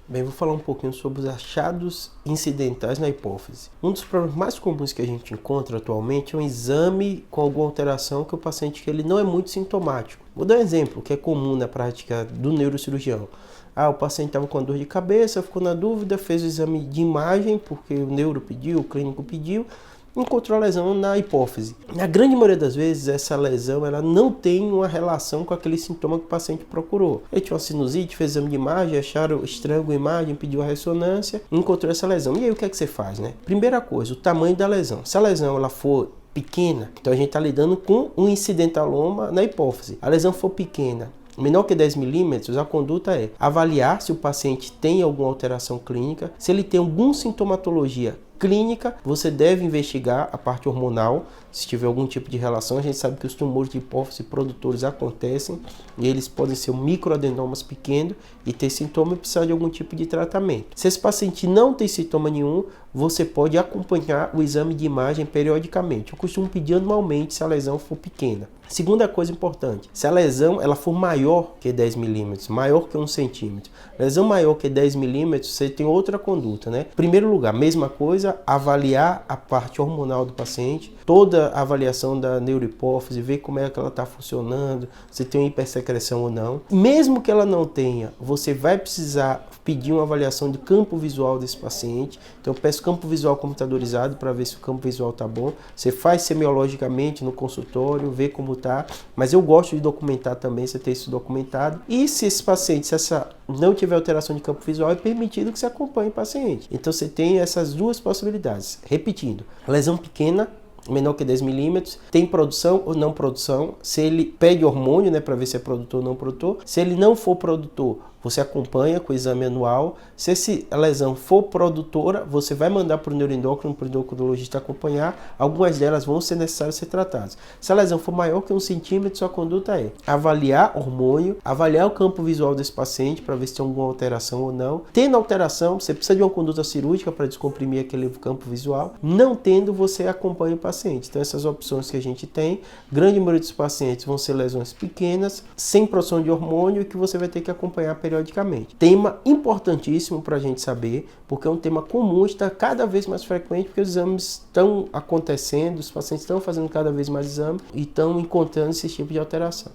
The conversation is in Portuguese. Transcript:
Bem, vou falar um pouquinho sobre os achados incidentais na hipófise. Um dos problemas mais comuns que a gente encontra atualmente é um exame com alguma alteração que o paciente que ele não é muito sintomático. Vou dar um exemplo que é comum na prática do neurocirurgião. O paciente estava com dor de cabeça, ficou na dúvida, fez o exame de imagem, porque o neuro pediu, o clínico pediu, encontrou a lesão na hipófise. Na grande maioria das vezes, essa lesão ela não tem uma relação com aquele sintoma que o paciente procurou. Ele tinha uma sinusite, fez exame de imagem, acharam estranho a imagem, pediu a ressonância, encontrou essa lesão. E aí o que é que você faz, né? Primeira coisa, o tamanho da lesão. Se a lesão ela for pequena, então a gente está lidando com um incidentaloma na hipófise. A lesão for pequena, menor que 10 milímetros, a conduta é avaliar se o paciente tem alguma alteração clínica, se ele tem alguma sintomatologia clínica, você deve investigar a parte hormonal, se tiver algum tipo de relação. A gente sabe que os tumores de hipófise produtores acontecem e eles podem ser microadenomas pequenos e ter sintoma e precisar de algum tipo de tratamento. Se esse paciente não tem sintoma nenhum, você pode acompanhar o exame de imagem periodicamente. Eu costumo pedir anualmente se a lesão for pequena. Segunda coisa importante, se a lesão ela for maior que 10 milímetros, maior que 1 centímetro, lesão maior que 10 milímetros, você tem outra conduta, né? Primeiro lugar, mesma coisa, avaliar a parte hormonal do paciente, toda a avaliação da neurohipófise, ver como é que ela está funcionando, se tem uma hipersecreção ou não. Mesmo que ela não tenha, você vai precisar pedir uma avaliação de campo visual desse paciente. Então eu peço campo visual computadorizado para ver se o campo visual está bom. Você faz semiologicamente no consultório, vê como tá, mas eu gosto de documentar também, você ter isso documentado. E se esse paciente, se essa não tiver alteração de campo visual, é permitido que você acompanhe o paciente. Então você tem essas duas possibilidades. Repetindo, lesão pequena, menor que 10 milímetros, tem produção ou não produção, se ele pede hormônio, né, para ver se é produtor ou não produtor. Se ele não for produtor, você acompanha com o exame anual. Se a lesão for produtora, você vai mandar para o neuroendócrino, para o endocrinologista acompanhar. Algumas delas vão ser necessárias ser tratadas. Se a lesão for maior que 1 centímetro, sua conduta é avaliar hormônio, avaliar o campo visual desse paciente para ver se tem alguma alteração ou não. Tendo alteração, você precisa de uma conduta cirúrgica para descomprimir aquele campo visual. Não tendo, você acompanha o paciente. Então essas opções que a gente tem, grande maioria dos pacientes vão ser lesões pequenas, sem produção de hormônio e que você vai ter que acompanhar periodicamente. Tema importantíssimo para a gente saber, porque é um tema comum, está cada vez mais frequente, porque os exames estão acontecendo, os pacientes estão fazendo cada vez mais exames e estão encontrando esse tipo de alteração.